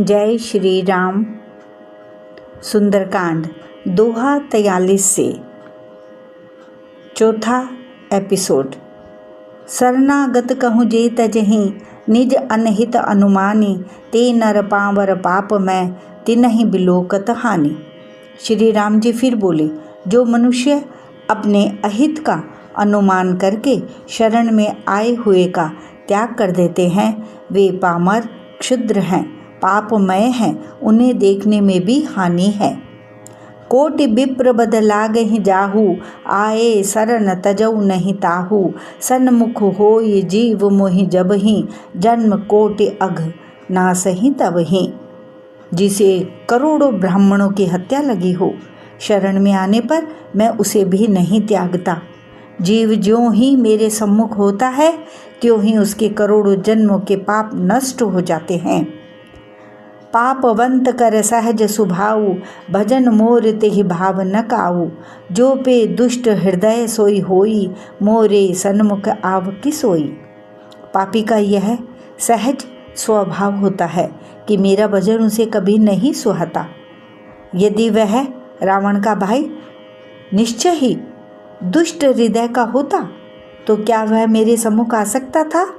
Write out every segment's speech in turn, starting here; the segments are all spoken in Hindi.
जय श्री राम। सुंदरकांड दोहा 43 से चौथा एपिसोड। शरणागत कहूँ जे तजहि निज अनहित अनुमानी, ते नर पावर पाप में तिनहि बिलोकत हानि। श्री राम जी फिर बोले, जो मनुष्य अपने अहित का अनुमान करके शरण में आए हुए का त्याग कर देते हैं, वे पामर क्षुद्र हैं, पापमय हैं, उन्हें देखने में भी हानि है। कोटि विप्र बद लागहि जाहू, आए शरण तजऊ नहीं ताहू। सन्मुख होय जीव मोहि जबहि, जन्म कोटि अघ नासहि तबहि। जिसे करोड़ों ब्राह्मणों की हत्या लगी हो, शरण में आने पर मैं उसे भी नहीं त्यागता। जीव ज्यों ही मेरे सम्मुख होता है, त्यों ही उसके करोड़ों जन्मों के पाप नष्ट हो जाते हैं। पापवंत कर सहज सुभाऊ, भजन मोर तेहि भाव न काऊ। जो पे दुष्ट हृदय सोई होई, मोरे सन्मुख आव की सोई। पापी का यह सहज स्वभाव होता है कि मेरा भजन उसे कभी नहीं सुहाता। यदि वह रावण का भाई निश्चय ही दुष्ट हृदय का होता, तो क्या वह मेरे सम्मुख आ सकता था?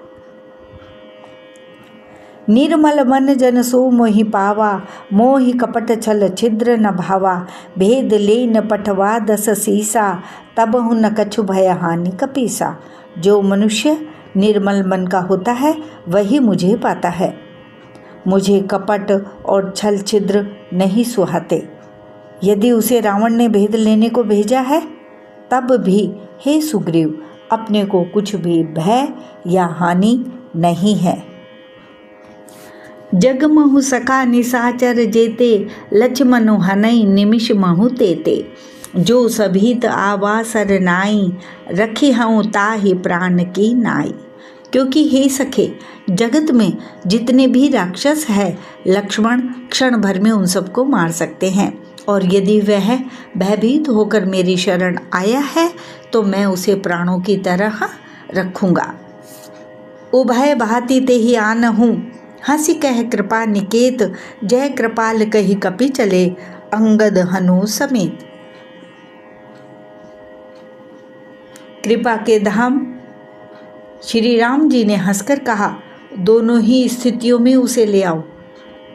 निर्मल मन जन सो मोहि पावा, मोहि कपट छल छिद्र न भावा। भेद लेन पठवा दस सीसा, तबहु न कछु भय हानि कपीसा। जो मनुष्य निर्मल मन का होता है, वही मुझे पाता है। मुझे कपट और छल छिद्र नहीं सुहाते। यदि उसे रावण ने भेद लेने को भेजा है, तब भी हे सुग्रीव, अपने को कुछ भी भय या हानि नहीं है। जग महु सका निसाचर जेते, लक्ष्मनु हनई निमिष महु तेते। जो सभीत आवासर नाई, रखी हूँ ताहि प्राण की नाई। क्योंकि हे सखे, जगत में जितने भी राक्षस है, लक्ष्मण क्षण भर में उन सबको मार सकते हैं। और यदि वह भयभीत होकर मेरी शरण आया है, तो मैं उसे प्राणों की तरह रखूंगा। उभय भांति तेहि आनहूँ, हंसी कह कृपा निकेत। जय कृपाल कही कपि चले, अंगद हनु समेत। कृपा के धाम श्री राम जी ने हंसकर कहा, दोनों ही स्थितियों में उसे ले आओ।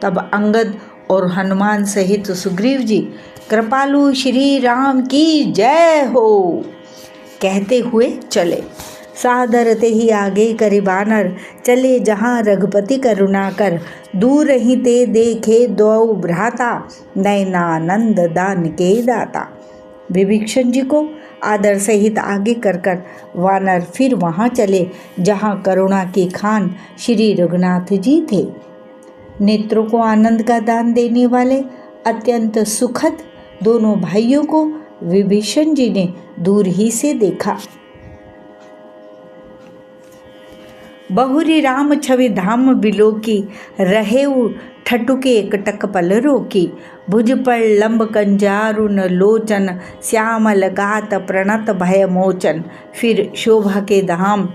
तब अंगद और हनुमान सहित सुग्रीव जी कृपालु श्री राम की जय हो कहते हुए चले। सादर ते ही आगे करि बानर, चले जहाँ रघुपति करुणा कर। दूर ही ते देखे दो भ्राता, नयनानंद दान के दाता। विभीषण जी को आदर सहित आगे कर वानर फिर वहाँ चले जहाँ करुणा की खान श्री रघुनाथ जी थे। नेत्रों को आनंद का दान देने वाले अत्यंत सुखद दोनों भाइयों को विभीषण जी ने दूर ही से देखा। बहुरी राम छवि धाम बिलोकी, रहे ठटुके एकटक पल रोकी। भुज पर लंब कंजारुन लोचन, श्यामल गात प्रणत भय मोचन। फिर शोभा के धाम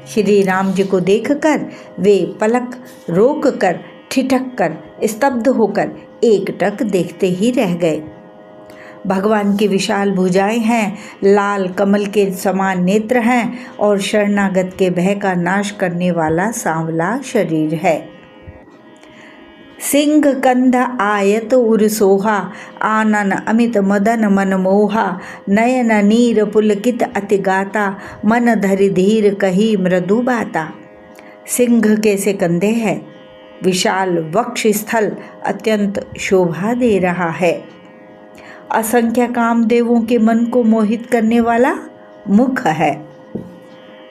श्री राम जी को देखकर वे पलक रोक कर, ठिठक कर, स्तब्ध होकर एकटक देखते ही रह गए। भगवान की विशाल भुजाएं हैं, लाल कमल के समान नेत्र हैं और शरणागत के भय का नाश करने वाला सांवला शरीर है। सिंह कंध आयत उर सोहा, आनन अमित मदन मन मोहा। नयन नीर पुलकित अति गाता, मन धरि धीर कही मृदु बाता। सिंह कैसे कंधे हैं, विशाल वक्ष स्थल अत्यंत शोभा दे रहा है। असंख्य कामदेवों के मन को मोहित करने वाला मुख है।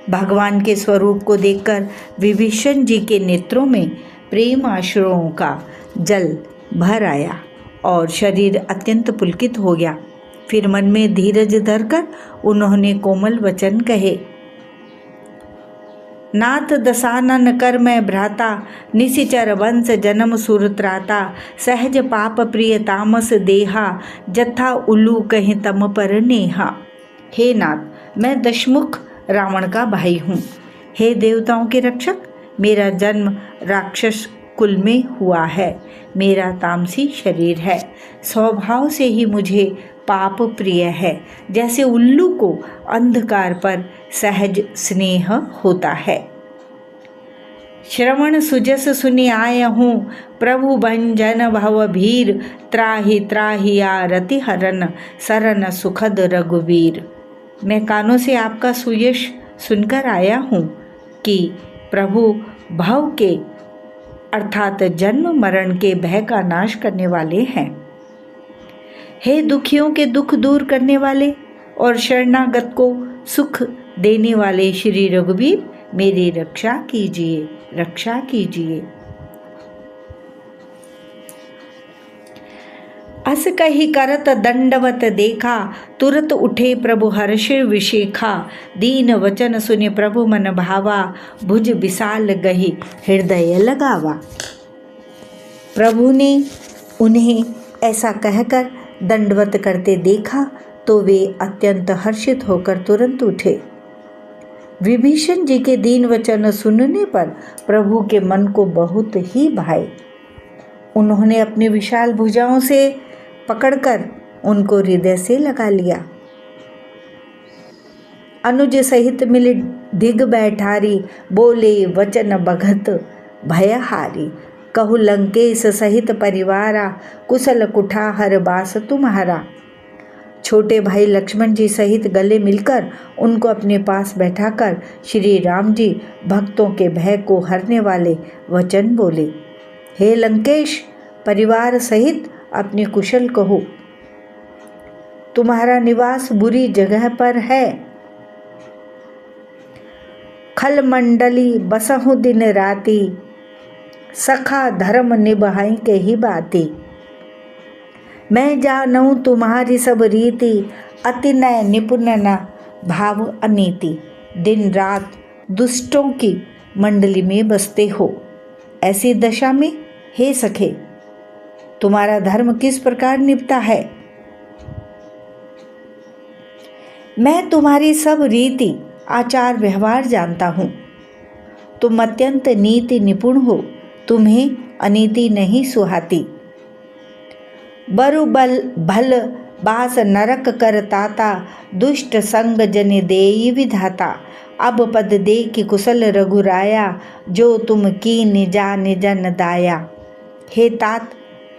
भगवान के स्वरूप को देखकर विभीषण जी के नेत्रों में प्रेम आश्रुओं का जल भर आया और शरीर अत्यंत पुलकित हो गया। फिर मन में धीरज धरकर उन्होंने कोमल वचन कहे, नाथ दसानन कर मैं भ्राता, निशिचर वंश जन्म सुर त्राता। सहज पाप प्रिय तामस देहा, जथा उल्लू कहीं तम पर नेहा। हे नाथ, मैं दशमुख रावण का भाई हूँ। हे देवताओं के रक्षक, मेरा जन्म राक्षस कुल में हुआ है। मेरा तामसी शरीर है, स्वभाव से ही मुझे पाप प्रिय है। जैसे उल्लू को अंधकार पर सहज स्नेह होता है। श्रवण सुजस सुनि आय हूँ, प्रभु भंजन भव भीर, त्राहि त्राहि आरति हरन, सरन सुखद रघुवीर। मैं कानों से आपका सुयश सुनकर आया हूँ कि प्रभु भव के अर्थात जन्म मरण के भय का नाश करने वाले हैं। हे दुखियों के दुख दूर करने वाले और शरणागत को सुख देने वाले श्री रघुवीर, मेरी रक्षा कीजिए, रक्षा कीजिए। अस कही करत दंडवत देखा, तुरत उठे प्रभु हर्ष विशेखा। दीन वचन सुने प्रभु मन भावा, भुज विशाल गही हृदय लगावा। प्रभु ने उन्हें ऐसा कहकर दंडवत करते देखा तो वे अत्यंत हर्षित होकर तुरंत उठे। विभीषण जी के दीन वचन सुनने पर प्रभु के मन को बहुत ही भाए। उन्होंने अपनी विशाल भुजाओं से पकड़कर उनको हृदय से लगा लिया। अनुज सहित मिल दिग बैठारी, बोले वचन बघत भयहारी। कहु लंकेश सहित परिवारा, कुशल कुठार बास तुम्हारा। छोटे भाई लक्ष्मण जी सहित गले मिलकर उनको अपने पास बैठाकर श्री राम जी भक्तों के भय को हरने वाले वचन बोले। हे लंकेश, परिवार सहित अपने कुशल कहो। तुम्हारा निवास बुरी जगह पर है। खल मंडली बसहु दिन राती, सखा धर्म निभाई के ही बाती। मैं जानूं तुम्हारी सब रीति, अति नय निपुण न भाव अनीति। दिन रात दुष्टों की मंडली में बसते हो। ऐसी दशा में हे सखे, तुम्हारा धर्म किस प्रकार निभता है? मैं तुम्हारी सब रीति आचार व्यवहार जानता हूँ। तुम अत्यंत नीति निपुण हो, तुम्हें अनीति नहीं सुहाती। बरु बल भल बास नरक कर ताता, दुष्ट संग जन देई विधाता। अब पद दे कि कुशल रघुराया, जो तुम की निजा निजन दाया। हे तात,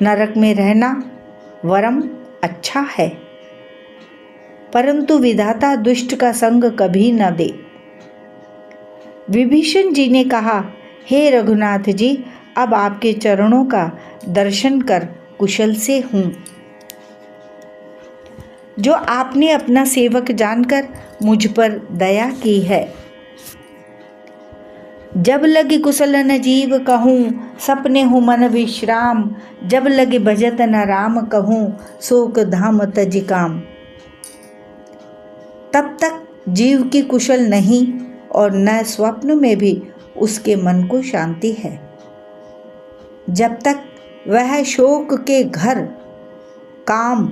नरक में रहना वरम अच्छा है, परंतु विधाता दुष्ट का संग कभी न दे। विभीषण जी ने कहा, हे रघुनाथ जी, अब आपके चरणों का दर्शन कर कुशल से हूँ। जो आपने अपना सेवक जानकर मुझ पर दया की है। जब लगी कुशल न जीव कहूँ, सपने हूँ मन विश्राम। जब लगे भजत न राम कहूँ, शोक धाम तज काम। तब तक जीव की कुशल नहीं और न स्वप्न में भी उसके मन को शांति है, जब तक वह शोक के घर काम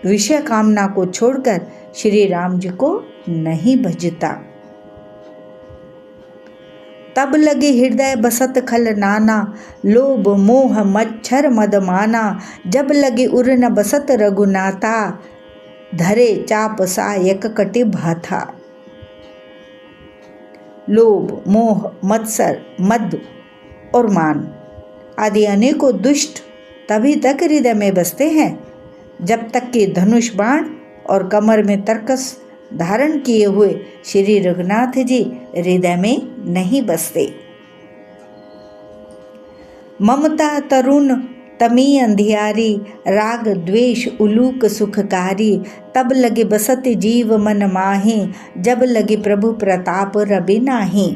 विषय कामना को छोड़कर श्री राम जी को नहीं भजता। तब लगे हृदय बसत खल नाना, लोभ मोह मच्छर मद माना। जब लगे उर न बसत रघुनाथा, धरे चाप सायक कटि भाथा। लोभ मोह मत्सर मद और मान आदि अनेकों दुष्ट तभी तक हृदय में बसते हैं जब तक कि धनुष बाण और कमर में तरकस धारण किए हुए श्री रघुनाथ जी हृदय में नहीं बसते। ममता तरुण तमी अंधियारी, राग द्वेष उलूक सुखकारी। तब लगे बसत जीव मन माही, जब लगे प्रभु प्रताप रवि नाही।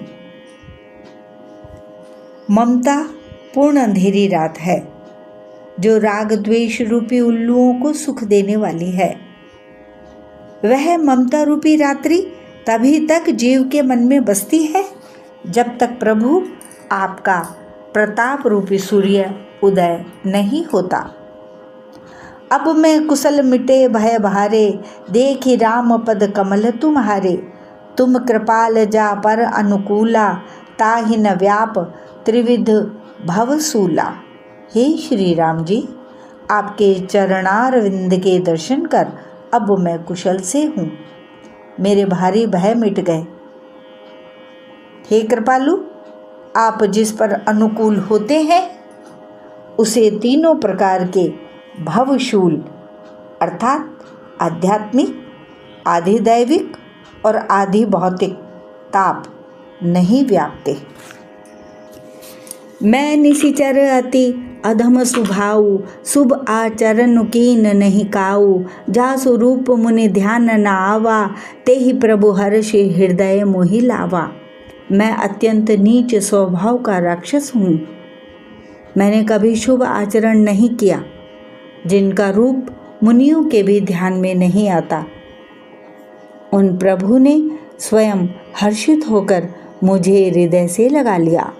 ममता पूर्ण अंधेरी रात है जो राग द्वेष रूपी उल्लुओं को सुख देने वाली है। वह ममता रूपी रात्रि तभी तक जीव के मन में बसती है जब तक प्रभु आपका प्रताप रूपी सूर्य उदय नहीं होता। अब मैं कुशल मिटे भय भारे, देखी राम पद कमल तुम्हारे। तुम कृपाल जा पर अनुकूला, ताहि न व्याप त्रिविध भवसूला। हे श्री राम जी, आपके चरणारविंद के दर्शन कर अब मैं कुशल से हूँ। मेरे भारी भय मिट गए। हे कृपालु, आप जिस पर अनुकूल होते हैं उसे तीनों प्रकार के भवशूल अर्थात आध्यात्मिक, आधिदैविक और आधि भौतिक ताप नहीं व्यापते। मैं निशिचर अति अधम स्वभाव, शुभ आचरण कीन नहीं काऊ। जासु रूप मुनि ध्यान न आवा, ते ही प्रभु हर्ष हृदय मोहि लावा। मैं अत्यंत नीच स्वभाव का राक्षस हूँ। मैंने कभी शुभ आचरण नहीं किया, जिनका रूप मुनियों के भी ध्यान में नहीं आता। उन प्रभु ने स्वयं हर्षित होकर मुझे हृदय से लगा लिया।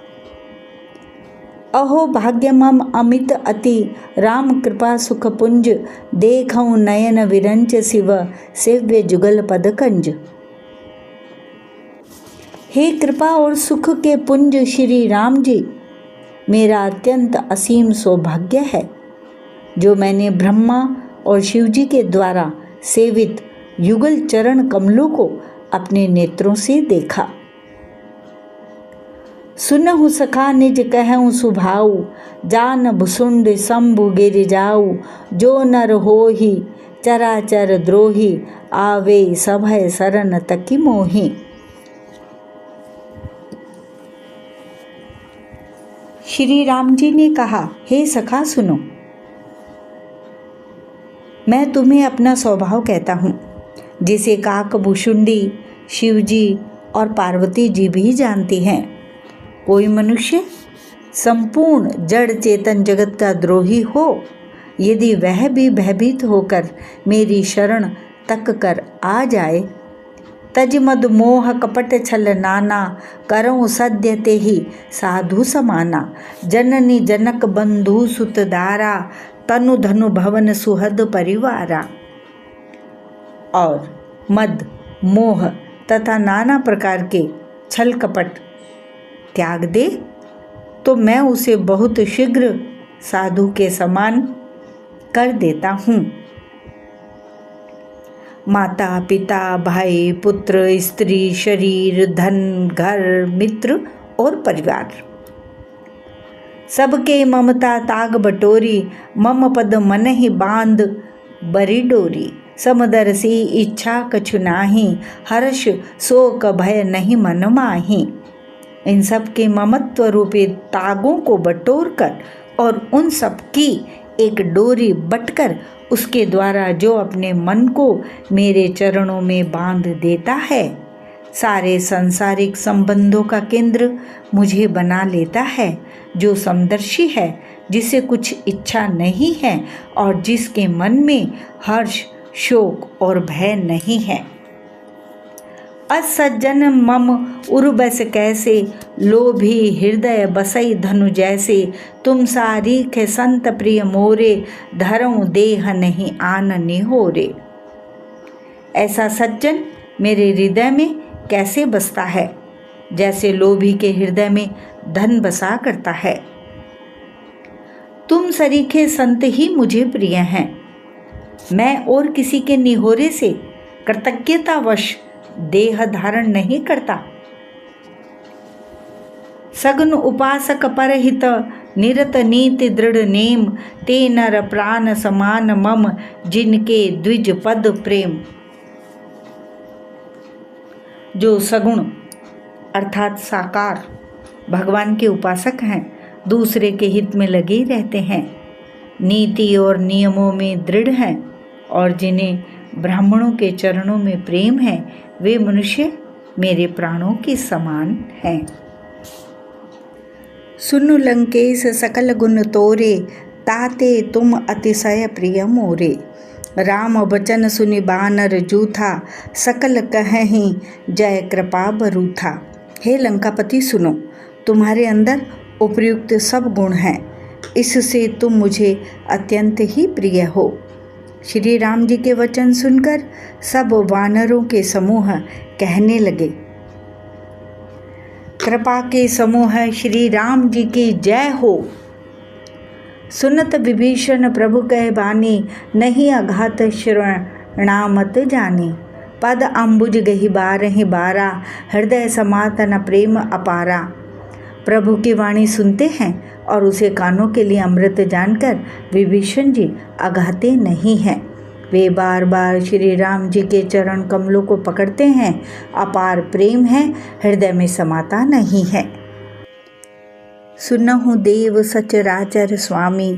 अहो भाग्य मम अमित अति, राम कृपा सुख पुंज। देखऊँ नयन विरंच शिव, सेव्य जुगल पद कंज। हे कृपा और सुख के पुंज श्री राम जी, मेरा अत्यंत असीम सौभाग्य है जो मैंने ब्रह्मा और शिव जी के द्वारा सेवित युगल चरण कमलों को अपने नेत्रों से देखा। सुनहु सखा निज कहऊँ सुभाऊ, जान भुसुंड शंभु गिर जाऊ। जो नर होहि चराचर द्रोही, आवे सभय शरण तकी मोहि। श्री राम जी ने कहा, हे सखा सुनो, मैं तुम्हें अपना स्वभाव कहता हूँ, जिसे काकभूषुंडी, शिवजी और पार्वती जी भी जानती हैं। कोई मनुष्य संपूर्ण जड़ चेतन जगत का द्रोही हो, यदि वह भी भयभीत होकर मेरी शरण तक कर आ जाए, तज मद मोह कपट छल नाना, करऊँ सद्य ते ही साधु समाना। जननी जनक बंधु सुत दारा, तनु धनु भवन सुहद परिवारा। और मद, मोह तथा नाना प्रकार के छल कपट त्याग दे तो मैं उसे बहुत शीघ्र साधु के समान कर देता हूँ। माता पिता भाई पुत्र स्त्री शरीर धन घर मित्र और परिवार सबके ममता ताग बटोरी। मम पद मन ही बांध बरी डोरी। समदर्शी इच्छा कछु नाही, हर्ष शोक भय नहीं मन माही। इन सब के ममत्व रूपी तागों को बटोर कर और उन सब की एक डोरी बटकर उसके द्वारा जो अपने मन को मेरे चरणों में बांध देता है, सारे सांसारिक संबंधों का केंद्र मुझे बना लेता है। जो समदर्शी है, जिसे कुछ इच्छा नहीं है और जिसके मन में हर्ष शोक और भय नहीं है। असज्जन मम उर्बस कैसे, लोभी हृदय बसई धनु जैसे। तुम सारीख संत प्रिय मोरे, धरऊँ देह नहीं आन निहोरे। ऐसा सज्जन मेरे हृदय में कैसे बसता है, जैसे लोभी के हृदय में धन बसा करता है। तुम सरीखे संत ही मुझे प्रिय हैं। मैं और किसी के निहोरे से कृतज्ञतावश देह धारण नहीं करता। सगुन उपासक परहित निरत नीति दृढ़ नेम, ते नर प्राण समान मम, जिनके द्विज पद प्रेम। जो सगुण अर्थात साकार भगवान के उपासक हैं, दूसरे के हित में लगे रहते हैं, नीति और नियमों में दृढ़ हैं और जिन्हें ब्राह्मणों के चरणों में प्रेम है, वे मनुष्य मेरे प्राणों के समान हैं। सुनु लंकेश सकल गुण तोरे, ताते तुम अतिशय प्रिय मोरे। राम वचन सुनि बानर जूथा, सकल कहीं जय कृपा बरूथा। हे लंकापति सुनो, तुम्हारे अंदर उपयुक्त सब गुण हैं, इससे तुम मुझे अत्यंत ही प्रिय हो। श्री राम जी के वचन सुनकर सब वानरों के समूह कहने लगे, कृपा के समूह श्री राम जी की जय हो। सुनत विभीषण प्रभु कह बानी, नहीं अघात श्रवणामत जानी। पद अम्बुज गही बारहि बारा, हृदय समातन प्रेम अपारा। प्रभु की वाणी सुनते हैं और उसे कानों के लिए अमृत जानकर विभीषण जी अघाते नहीं हैं। वे बार बार श्री राम जी के चरण कमलों को पकड़ते हैं। अपार प्रेम है, हृदय में समाता नहीं है। सुनहु देव सचराचर स्वामी,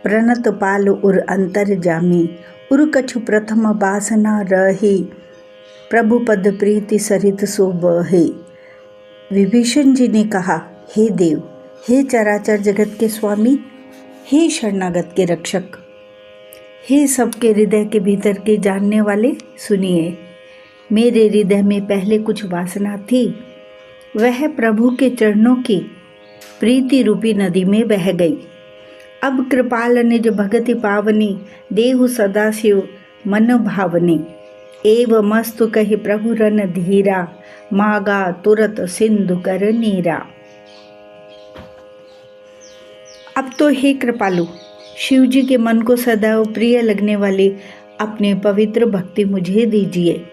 प्रणत पाल उर अंतर जामी। उर कछु प्रथम बासना रही, प्रभु पद प्रीति सरित सो बहे। विभीषण जी ने कहा, हे देव, हे चराचर जगत के स्वामी, हे शरणागत के रक्षक, हे सबके हृदय के भीतर के जानने वाले, सुनिए। मेरे हृदय में पहले कुछ वासना थी, वह प्रभु के चरणों की प्रीति रूपी नदी में बह गई। अब कृपाल निज भगति पावनी, देहु सदाशिव मन भावनी। एव मस्तु कहि प्रभु रन धीरा, मागा तुरत सिंधु कर नीरा। अब तो हे कृपालु, शिव जी के मन को सदैव प्रिय लगने वाली अपने पवित्र भक्ति मुझे दीजिए।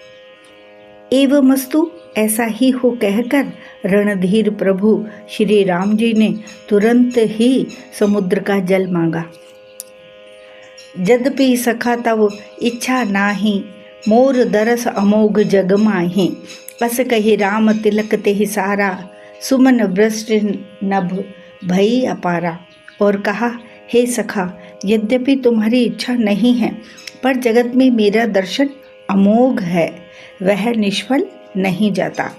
एवं मस्तु, ऐसा ही हो कहकर रणधीर प्रभु श्री राम जी ने तुरंत ही समुद्र का जल मांगा। यद्यपि सखा तव इच्छा नाही, मोर दरस अमोघ जग माही। अस कही राम तिलक तेहि सारा, सुमन वृष्टि नभ भई अपारा। और कहा, हे सखा, यद्यपि तुम्हारी इच्छा नहीं है, पर जगत में मेरा दर्शन अमोघ है, वह निष्फल नहीं जाता।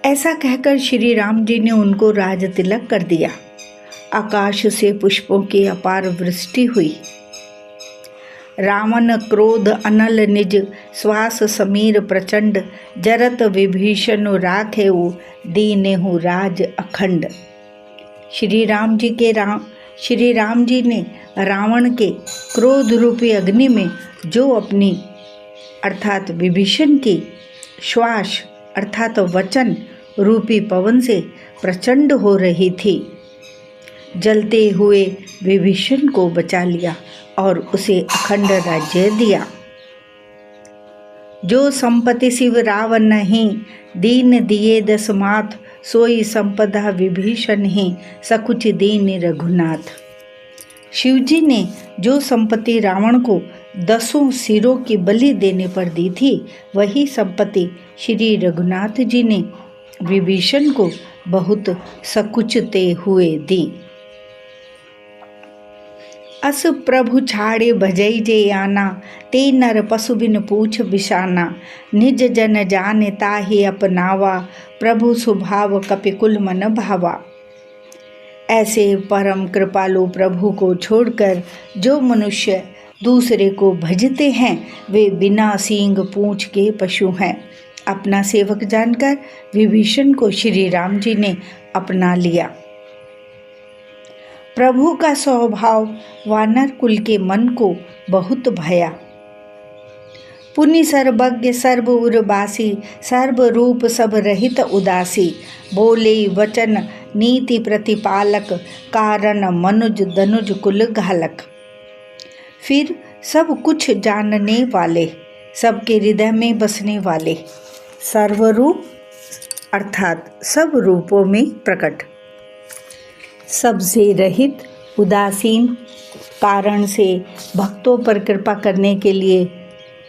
ऐसा कहकर श्री राम जी ने उनको राज तिलक कर दिया। आकाश से पुष्पों की अपार वृष्टि हुई। रावण क्रोध अनल निज, श्वास समीर प्रचंड। जरत विभीषण राखेउ, दीनेहु राज अखंड। श्री राम जी ने रावण के क्रोध रूपी अग्नि में जो अपनी अर्थात विभीषण की श्वास अर्थात वचन रूपी पवन से प्रचंड हो रही थी, जलते हुए विभीषण को बचा लिया और उसे अखंड राज्य दिया। जो संपत्ति शिव रावण नहीं, दीन दिए दस मात। सोई संपदा विभीषण ही, सकुच दीन रघुनाथ। शिव जी ने जो संपत्ति रावण को 10 सिरों की बलि देने पर दी थी, वही संपत्ति श्री रघुनाथ जी ने विभीषण को बहुत सकुचते हुए दी। अस प्रभु छाड़े भजई जे आना, ते नर पशु बिन पूछ बिशाना। निज जन जाने ताहि अपनावा, प्रभु स्वभाव कपिकुल मन भावा। ऐसे परम कृपालु प्रभु को छोड़कर जो मनुष्य दूसरे को भजते हैं, वे बिना सींग पूंछ के पशु हैं। अपना सेवक जानकर विभीषण को श्री राम जी ने अपना लिया। प्रभु का स्वभाव वानर कुल के मन को बहुत भाया। पुनि सर्वज्ञ सर्व उर्वासी, सर्व रूप सब रहित उदासी। बोले वचन नीति प्रतिपालक, कारण मनुज धनुज कुल घालक। फिर सब कुछ जानने वाले, सबके हृदय में बसने वाले, सर्वरूप अर्थात सब रूपों में प्रकट, सबसे रहित, उदासीन, कारण से भक्तों पर कृपा करने के लिए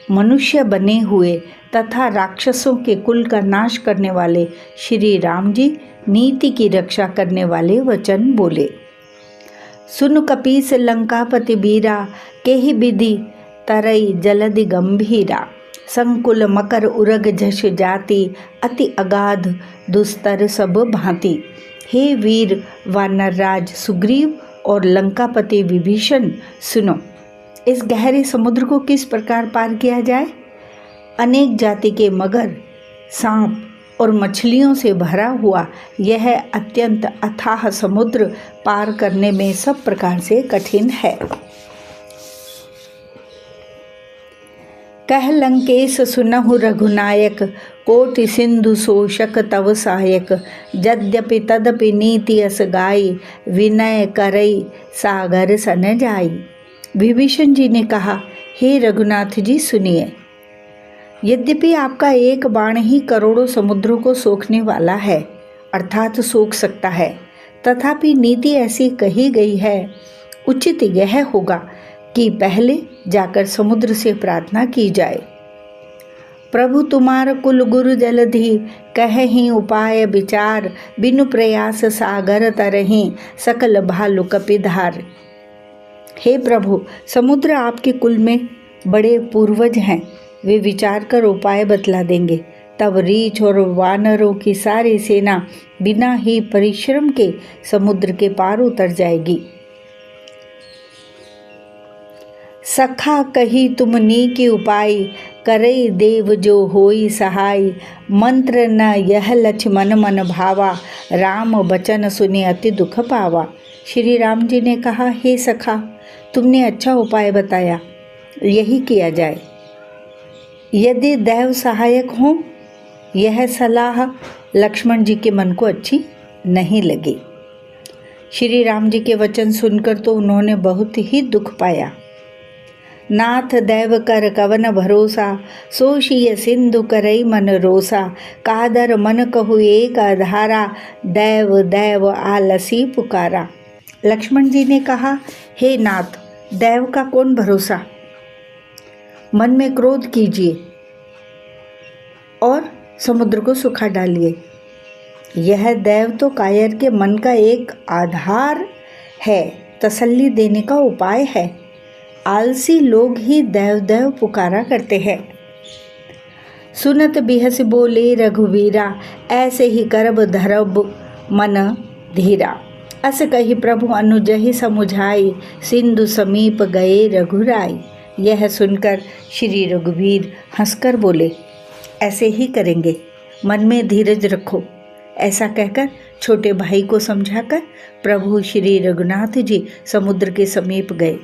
मनुष्य बने हुए तथा राक्षसों के कुल का नाश करने वाले श्री राम जी नीति की रक्षा करने वाले वचन बोले। सुन कपीस लंकापति बीरा, केहि विधि तरई जलधि गंभीरा। संकुल मकर उरग झष जाति, अति अगाध दुस्तर सब भांति। हे वीर वानरराज सुग्रीव और लंकापति विभीषण, सुनो, इस गहरे समुद्र को किस प्रकार पार किया जाए। अनेक जाति के मगर, सांप और मछलियों से भरा हुआ यह अत्यंत अथाह समुद्र पार करने में सब प्रकार से कठिन है। कह लंकेश सुनहु रघुनायक, कोटि सिंधु शोषक तव सहायक। यद्यपि तदपि नीति अस गाई, विनय करई सागर सन जाई। विभीषण जी ने कहा, हे रघुनाथ जी सुनिए, यद्यपि आपका एक बाण ही करोड़ों समुद्रों को सोखने वाला है, अर्थात सोख सकता है, तथापि नीति ऐसी कही गई है, उचित यह होगा कि पहले जाकर समुद्र से प्रार्थना की जाए। प्रभु तुम्हार कुल गुरु जलधि, कहहि उपाय विचार। बिनु प्रयास सागर तरहि, सकल भालु कपिधार। हे प्रभु, समुद्र आपके कुल में बड़े पूर्वज हैं, वे विचार कर उपाय बतला देंगे। तब रीछ और वानरों की सारी सेना बिना ही परिश्रम के समुद्र के पार उतर जाएगी। सखा कही तुम नीकी उपाय, करई देव जो होई सहाय। मंत्र न यह लक्ष्मण मन भावा, राम बचन सुने अति दुख पावा। श्री राम जी ने कहा, हे सखा, तुमने अच्छा उपाय बताया, यही किया जाए। यदि दैव सहायक हो, यह सलाह लक्ष्मण जी के मन को अच्छी नहीं लगी। श्री राम जी के वचन सुनकर तो उन्होंने बहुत ही दुख पाया। नाथ दैव कर कवन भरोसा, सोशिय सिंधु करई मन रोसा। कादर मन कहु एक आधारा, दैव दैव आलसी पुकारा। लक्ष्मण जी ने कहा, हे नाथ, दैव का कौन भरोसा। मन में क्रोध कीजिए और समुद्र को सुखा डालिए। यह दैव तो कायर के मन का एक आधार है, तसल्ली देने का उपाय है। आलसी लोग ही दैव दैव पुकारा करते हैं। सुनत बिहस बोले रघुवीरा, ऐसे ही करब धरब मन धीरा। अस कही प्रभु अनुजहि समुझाई, सिंधु समीप गए रघुराई। यह सुनकर श्री रघुवीर हंसकर बोले, ऐसे ही करेंगे, मन में धीरज रखो। ऐसा कहकर छोटे भाई को समझाकर प्रभु श्री रघुनाथ जी समुद्र के समीप गए।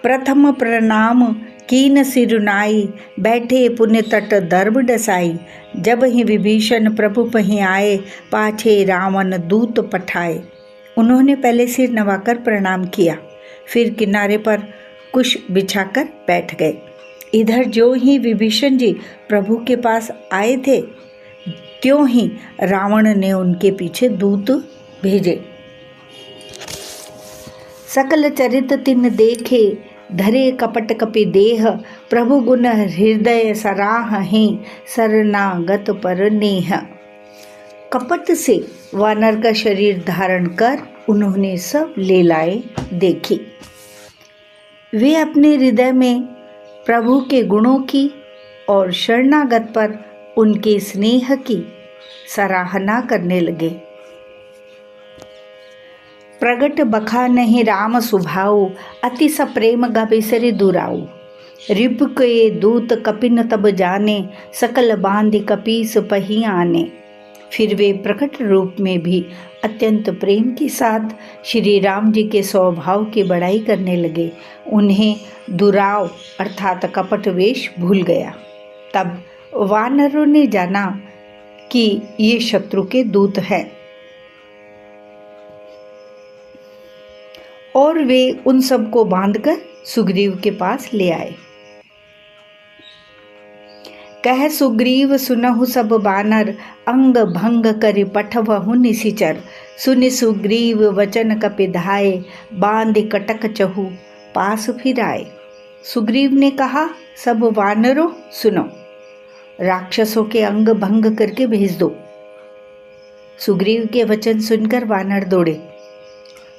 प्रथम प्रणाम कीन सिरुनाई, बैठे पुण्य तट दर्भ डसाई। जब ही विभीषण प्रभु पहि आए, पाछे रावण दूत पठाए। उन्होंने पहले सिर नवाकर प्रणाम किया, फिर किनारे पर कुश बिछाकर बैठ गए। इधर जो ही विभीषण जी प्रभु के पास आए थे, त्यों ही रावण ने उनके पीछे दूत भेजे। सकल चरित तिन देखे, धरे कपट कपि देह। प्रभु गुण हृदय सराहहि, शरणागत पर नेह। कपट से वानर का शरीर धारण कर उन्होंने सब लीलाएं देखी। वे अपने हृदय में प्रभु के गुणों की और शरणागत पर उनके स्नेह की सराहना करने लगे। प्रगट बखा नहीं राम सुभाऊ, अति सप्रेम गबिसरि दुराऊ। रिप के दूत कपिन तब जाने, सकल बांधि कपीस पही आने। फिर वे प्रकट रूप में भी अत्यंत प्रेम के साथ श्री राम जी के स्वभाव की बड़ाई करने लगे। उन्हें दुराव अर्थात कपट वेश भूल गया। तब वानरों ने जाना कि ये शत्रु के दूत हैं और वे उन सबको बांधकर सुग्रीव के पास ले आए। कह सुग्रीव सुनहु सब बानर, अंग भंग करि पठवहु निशिचर। सुनि सुग्रीव वचन कपि धाये, बांधि कटक चहु पास फिराए। सुग्रीव ने कहा, सब वानरों सुनो, राक्षसों के अंग भंग करके भेज दो। सुग्रीव के वचन सुनकर वानर दौड़े।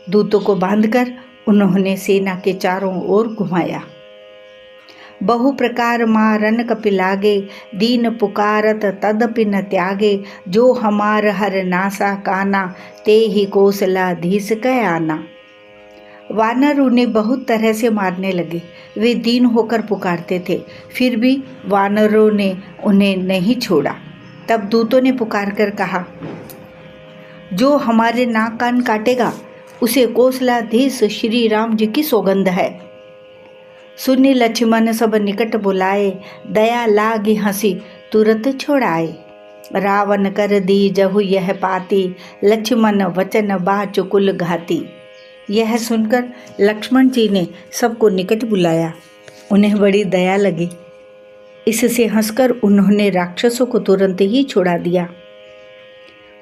दूतों को बांधकर उन्होंने सेना के चारों ओर घुमाया। बहु प्रकार मारन कपि लागे, दीन पुकारत तदपि न त्यागे। जो हमार हर नासा काना, ते ही कौशलाधीश कह आना। वानर उन्हें बहुत तरह से मारने लगे। वे दीन होकर पुकारते थे, फिर भी वानरों ने उन्हें नहीं छोड़ा। तब दूतों ने पुकार कर कहा, जो हमारे नाक कान काटेगा उसे कौशलाधीश श्री राम जी की सौगंध है। सुनि लक्ष्मण सब निकट बुलाए, दया लागे हंसी तुरत छोड़ाए। रावण कर दी जहु यह पाती, लक्ष्मण वचन बाचु कुल घाती। यह सुनकर लक्ष्मण जी ने सबको निकट बुलाया। उन्हें बड़ी दया लगी। इससे हंसकर उन्होंने राक्षसों को तुरंत ही छुड़ा दिया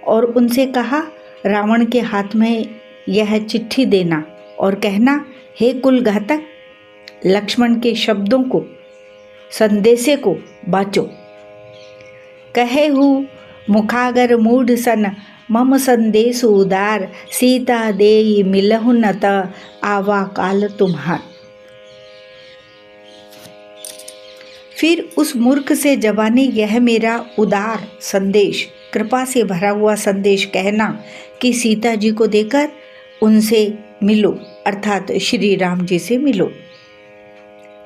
और उनसे कहा, रावण के हाथ में यह चिट्ठी देना और कहना, हे कुल घातक, लक्ष्मण के शब्दों को, संदेशे को बाचो। कहे हूँ मुखागर मूढ़ सन, मम संदेश उदार, सीता देई मिलहु न त आवा काल तुम्हार। फिर उस मूर्ख से जबानी यह मेरा उदार संदेश, कृपा से भरा हुआ संदेश कहना कि सीता जी को देकर उनसे मिलो, अर्थात श्री राम जी से मिलो,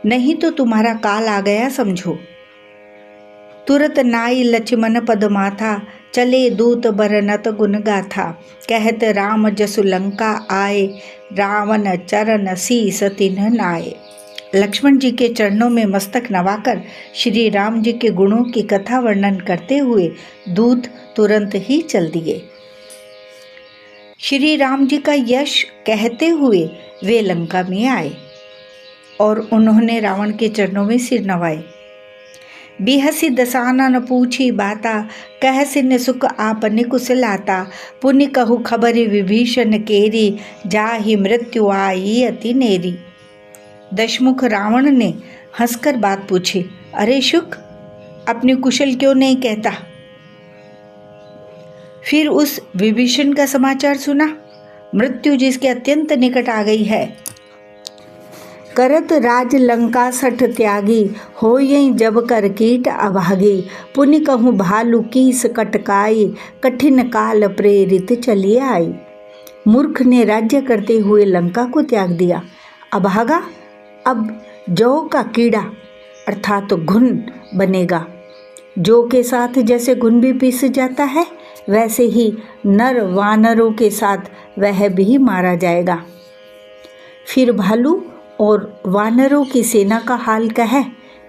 नहीं तो तुम्हारा काल आ गया समझो। तुरत नाई लक्ष्मण पद माथा, चले दूत बरनत गुण गाथा। कहत राम जसु लंका आए, रावण चरण शीस तिन्ह नाए। लक्ष्मण जी के चरणों में मस्तक नवाकर श्री राम जी के गुणों की कथा वर्णन करते हुए दूत तुरंत ही चल दिए। श्री राम जी का यश कहते हुए वे लंका में आए और उन्होंने रावण के चरणों में सिर नवाए। बिहसी दसानन पूछी बाता, कह सिन सुख आपने कुशलाता। पुनि कहु खबरि विभीषण केरी, जाहि मृत्यु आई अति नेरी। दशमुख रावण ने हंसकर बात पूछी, अरे शुक, अपनी कुशल क्यों नहीं कहता? फिर उस विभीषण का समाचार सुना, मृत्यु जिसके अत्यंत निकट आ गई है। करत राज लंका सठ त्यागी, होई जब कर कीट अभागी। पुनि कहूँ भालू कीस कटकाई, कठिन काल प्रेरित चली आई। मूर्ख ने राज्य करते हुए लंका को त्याग दिया, अभागा अब जौ का कीड़ा अर्थात घुन बनेगा। जौ के साथ जैसे घुन भी पीस जाता है, वैसे ही नर वानरों के साथ वह भी मारा जाएगा। फिर भालू और वानरों की सेना का हाल कह,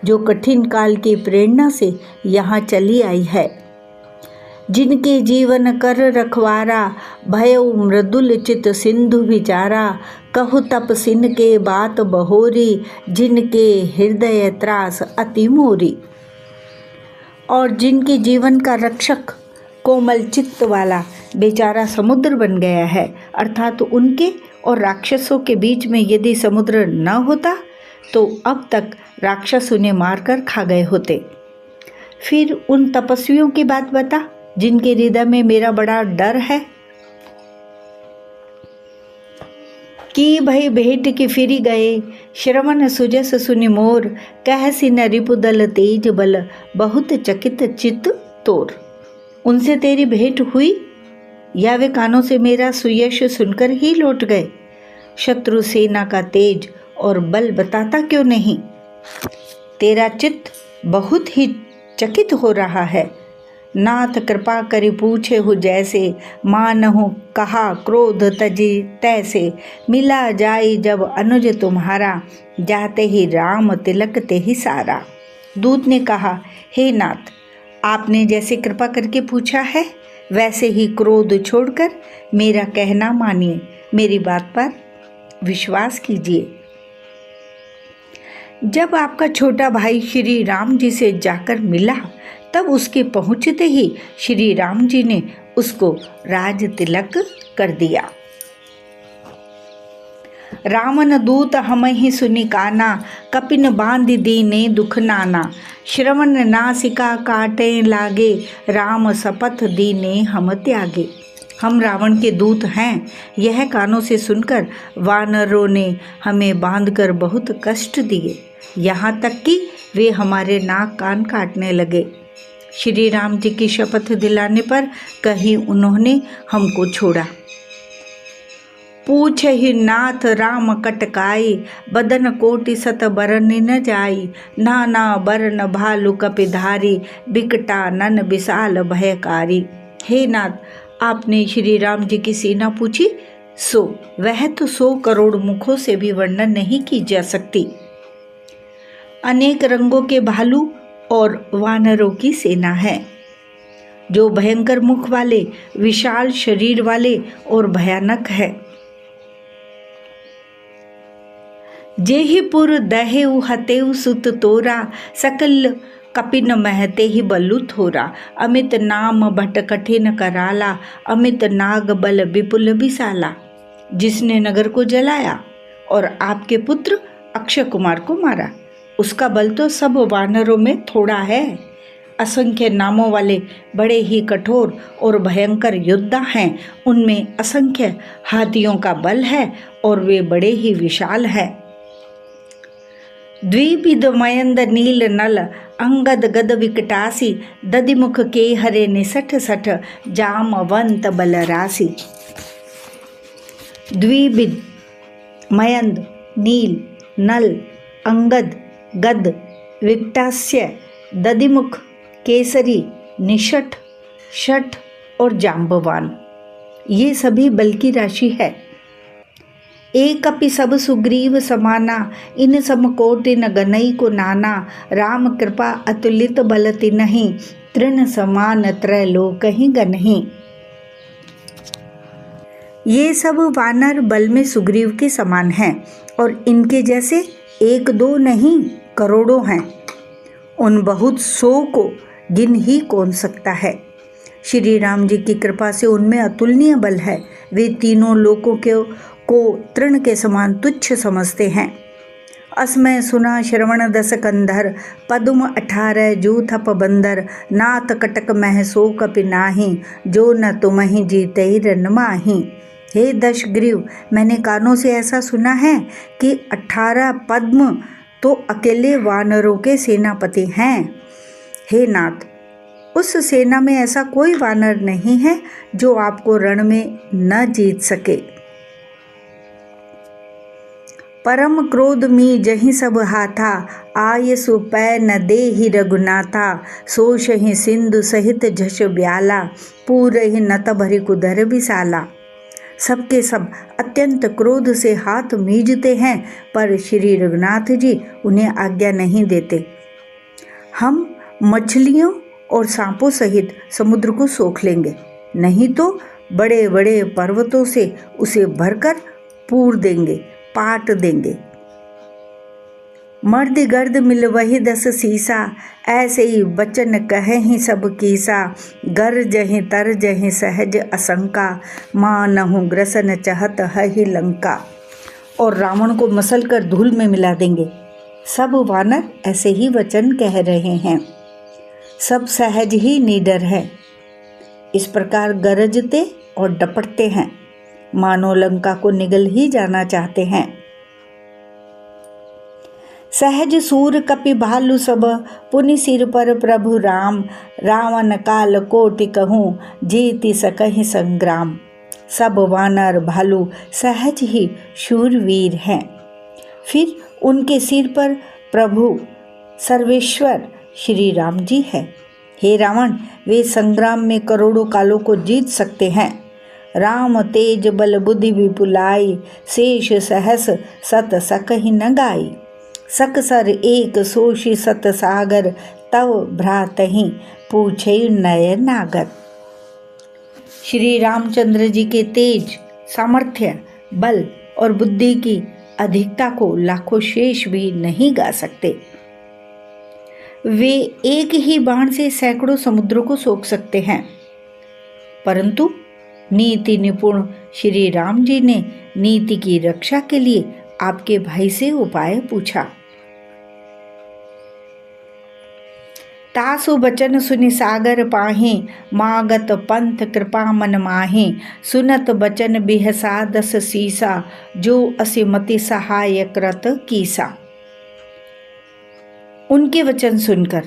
जो कठिन काल की प्रेरणा से यहाँ चली आई है। जिनके जीवन कर रखवारा, भयउ मृदुल चित सिंधु विचारा। कहु तप सिन के बात बहोरी, जिनके हृदय त्रास अति मोरी। और जिनके जीवन का रक्षक कोमल चित्त वाला बेचारा समुद्र बन गया है, अर्थात उनके और राक्षसों के बीच में यदि समुद्र न होता तो अब तक राक्षस उन्हें मारकर खा गए होते। फिर उन तपस्वियों की बात बता, जिनके हृदय में मेरा बड़ा डर है कि भई भेंट की फिरी गए। श्रवण सुजस सुनि मोर, कह सिन रिपुदल तेज बल, बहुत चकित चित तोर। उनसे तेरी भेंट हुई या वे कानों से मेरा सुयश सुनकर ही लौट गए? शत्रु सेना का तेज और बल बताता क्यों नहीं? तेरा चित्त बहुत ही चकित हो रहा है। नाथ कृपा करि पूछे हो जैसे, मानहु कहा क्रोध तजी तैसे। मिला जाई जब अनुज तुम्हारा, जाते ही राम तिलक ते ही सारा। दूत ने कहा, हे नाथ, आपने जैसे कृपा करके पूछा है वैसे ही क्रोध छोड़कर मेरा कहना मानिए, मेरी बात पर विश्वास कीजिए। जब आपका छोटा भाई श्री राम जी से जाकर मिला, तब उसके पहुंचते ही श्री राम जी ने उसको राज तिलक कर दिया। रावण दूत हम ही सुनि काना, कपिन बांध दीने दुख नाना। श्रवण नासिका काटे लागे, राम शपथ दीने हम त्यागे। हम रावण के दूत हैं, यह कानों से सुनकर वानरों ने हमें बांधकर बहुत कष्ट दिए, यहाँ तक कि वे हमारे नाक कान काटने लगे। श्री राम जी की शपथ दिलाने पर कहीं उन्होंने हमको छोड़ा। पूछ ही नाथ राम कटकाई, बदन कोटि सत बरन न जाई। नाना बरन भालु कपिधारी, बिकटा नन विशाल भयकारी। हे नाथ, आपने श्री राम जी की सेना पूछी, सो वह तो 100 करोड़ मुखों से भी वर्णन नहीं की जा सकती। अनेक रंगों के भालू और वानरों की सेना है, जो भयंकर मुख वाले, विशाल शरीर वाले और भयानक है। जेहिपुर दहेउ हतेउ सुत तोरा, सकल कपिन महते ही बल्लु थोरा। अमित नाम भट कठिन कराला, अमित नाग बल विपुल विशाला। जिसने नगर को जलाया और आपके पुत्र अक्षय कुमार को मारा, उसका बल तो सब वानरों में थोड़ा है। असंख्य नामों वाले बड़े ही कठोर और भयंकर योद्धा हैं, उनमें असंख्य हाथियों का बल है और वे बड़े ही विशाल हैं। द्विविध मयंद नील नल, अंगद गद विकटासी, दधिमुख के हरे निसठ सठ, जामवंत बल राशि। द्विविध मयंद नील नल अंगद गद विकटास्य, दधिमुख केसरी निषठ शठ और जाम्बवान, ये सभी बल की राशि है। एक अपि सब सुग्रीव समाना, इन समकोटि न गनई को नाना। राम कृपा अतुलित बल तिन्हि, तृण समान त्रैलोक ही गनहि। ये सब वानर बल में सुग्रीव के समान हैं और इनके जैसे एक दो नहीं करोड़ों हैं। उन बहुत सौ को गिन ही कौन सकता है। श्री राम जी की कृपा से उनमें अतुलनीय बल है। वे तीनों लोकों को तृण के समान तुच्छ समझते हैं। असमय सुना श्रवण दस कंधर, पदुम 18 जूथप बंदर। नाथ कटक मह सो कपि नाही, जो न तुमहि जीते रन माही। हे दशग्रीव, मैंने कानों से ऐसा सुना है कि 18 पद्म तो अकेले वानरों के सेनापति हैं। हे नाथ, उस सेना में ऐसा कोई वानर नहीं है जो आपको रण में न जीत सके। परम क्रोध मी जहि सब हाथा, आय सुपै न देहि रघुनाथा। सोषहि सिंधु सहित झष ब्याला, पूरहि नत भरि कुधर विशाला। सबके सब अत्यंत क्रोध से हाथ मीजते हैं, पर श्री रघुनाथ जी उन्हें आज्ञा नहीं देते। हम मछलियों और सांपों सहित समुद्र को सोख लेंगे, नहीं तो बड़े बड़े पर्वतों से उसे भरकर पूर देंगे, पाट देंगे। मर्द गर्द मिल वही 10 सीसा, ऐसे ही बचन कहे ही सब कीसा। गर जहि तर जहि सहज असंका, मानहु ग्रसन चहत है लंका। और रावण को मसल कर धूल में मिला देंगे। सब वानर ऐसे ही वचन कह रहे हैं, सब सहज ही निडर है। इस प्रकार गरजते और डपटते हैं, मानो लंका को निगल ही जाना चाहते हैं। सहज सूर कपि भालु सब, पुनि सिर पर प्रभु राम। रावण काल कोटि कहूँ, जीति सकहि संग्राम। सब वानर भालू सहज ही शूरवीर हैं। फिर उनके सिर पर प्रभु सर्वेश्वर श्री राम जी है। हे रावण, वे संग्राम में करोड़ों कालों को जीत सकते हैं। राम तेज बल बुद्धि विपुलाई, शेष सहस सत सकहि न गाई। सकसर एक सोषि सत सागर, तव भ्रातहि पूछे नय नागर। श्री रामचंद्र जी के तेज, सामर्थ्य, बल और बुद्धि की अधिकता को लाखों शेष भी नहीं गा सकते। वे एक ही बाण से सैकड़ों समुद्रों को सोख सकते हैं, परंतु नीति निपुण श्री राम जी ने नीति की रक्षा के लिए आपके भाई से उपाय पूछा। तासु बचन सुनि सागर पाहि, मागत पंथ कृपा मन माहि। सुनत बचन बिहसा 10 सीसा, जो असिमति सहाय कृत कीसा। उनके वचन सुनकर,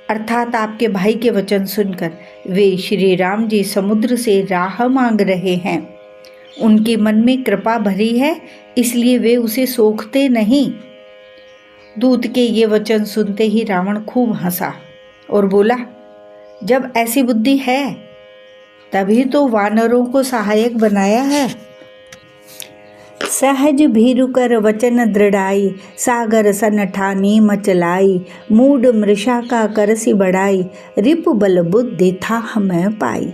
अर्थात आपके भाई के वचन सुनकर, वे श्री राम जी समुद्र से राह मांग रहे हैं। उनके मन में कृपा भरी है, इसलिए वे उसे सोखते नहीं। दूत के ये वचन सुनते ही रावण खूब हंसा और बोला, जब ऐसी बुद्धि है तभी तो वानरों को सहायक बनाया है। सहज भीरु कर वचन दृढ़ाई, सागर सन ठानी मचलाई, मूड मृषा का करसी बढ़ाई, रिपु बल बुद्धि था हमें पाई।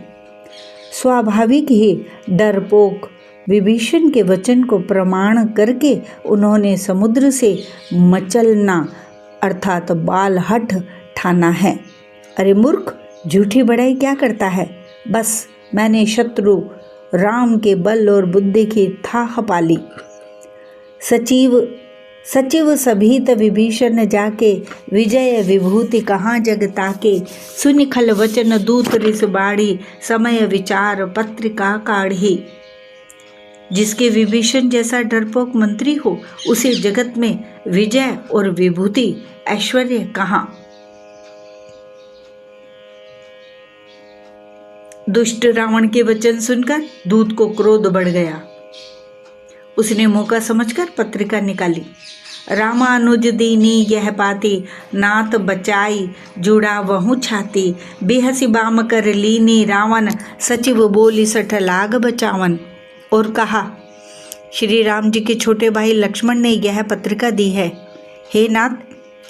स्वाभाविक ही डरपोक विभीषण के वचन को प्रमाण करके उन्होंने समुद्र से मचलना अर्थात बालहठ ठाना है। अरे मूर्ख, झूठी बड़ाई क्या करता है? बस मैंने शत्रु राम के बल और बुद्धि की थाह पाली। सचिव सभीत विभीषण जाके, विजय विभूति कहाँ जग ताके, सुनि खल वचन दूत रिस बाढ़ी, समय विचार पत्रिका काढ़ी। जिसके विभीषण जैसा डरपोक मंत्री हो, उसे जगत में विजय और विभूति ऐश्वर्य कहाँ। दुष्ट रावण के वचन सुनकर दूत को क्रोध बढ़ गया। उसने मौका समझकर पत्रिका निकाली। रामानुज दीनी यह पाती, नाथ बचाई जुड़ा वहु छाती, बेहसी बाम कर लीनी रावण, सचिव बोली सठ लाग बचावन। और कहा, श्री राम जी के छोटे भाई लक्ष्मण ने यह पत्रिका दी है। हे नाथ,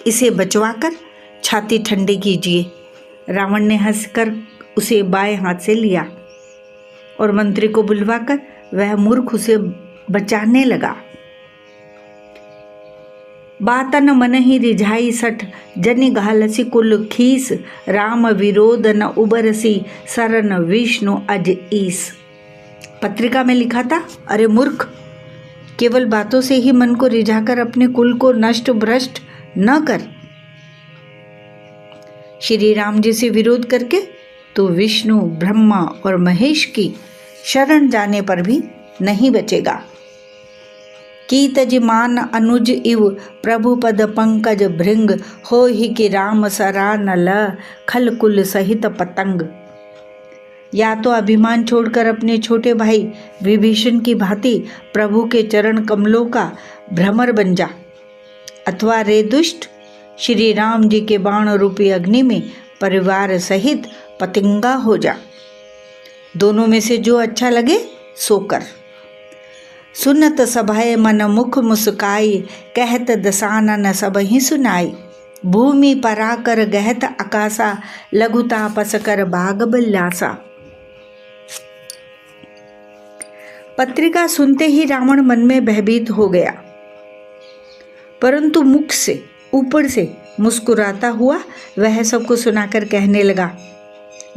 इसे बचवाकर छाती ठंडी कीजिए। रावण ने हंसकर उसे बाएं हाथ से लिया और मंत्री को बुलवाकर वह मूर्ख उसे बचाने लगा। बातन मन ही रिझाई सठ, जनि घालसी कुल खीस, राम विरोध न उबरसी, सरन विष्णु अज ईस। पत्रिका में लिखा था, अरे मूर्ख, केवल बातों से ही मन को रिझाकर अपने कुल को नष्ट भ्रष्ट न कर। श्री राम जी से विरोध करके तो विष्णु ब्रह्मा और महेश की शरण जाने पर भी नहीं बचेगा। की तजमान अनुज इव, प्रभु पद पंकज भृंग, हो ही कि राम सरा नल, खल कुल सहित पतंग। या तो अभिमान छोड़कर अपने छोटे भाई विभीषण की भांति प्रभु के चरण कमलों का भ्रमर बन जा, अथवा रे दुष्ट, श्री राम जी के बाण रूपी अग्नि में परिवार सहित पतंगा हो जा। दोनों में से जो अच्छा लगे सो कर। सुनत सभय मन मुख मुस्काई, कहत दसानन सब ही सुनाई, भूमि पराकर गहत आकाशा, लघुता पस कर बाग बल्लासा। पत्रिका सुनते ही रावण मन में भयभीत हो गया, परंतु मुख से ऊपर से मुस्कुराता हुआ वह सबको सुनाकर कहने लगा,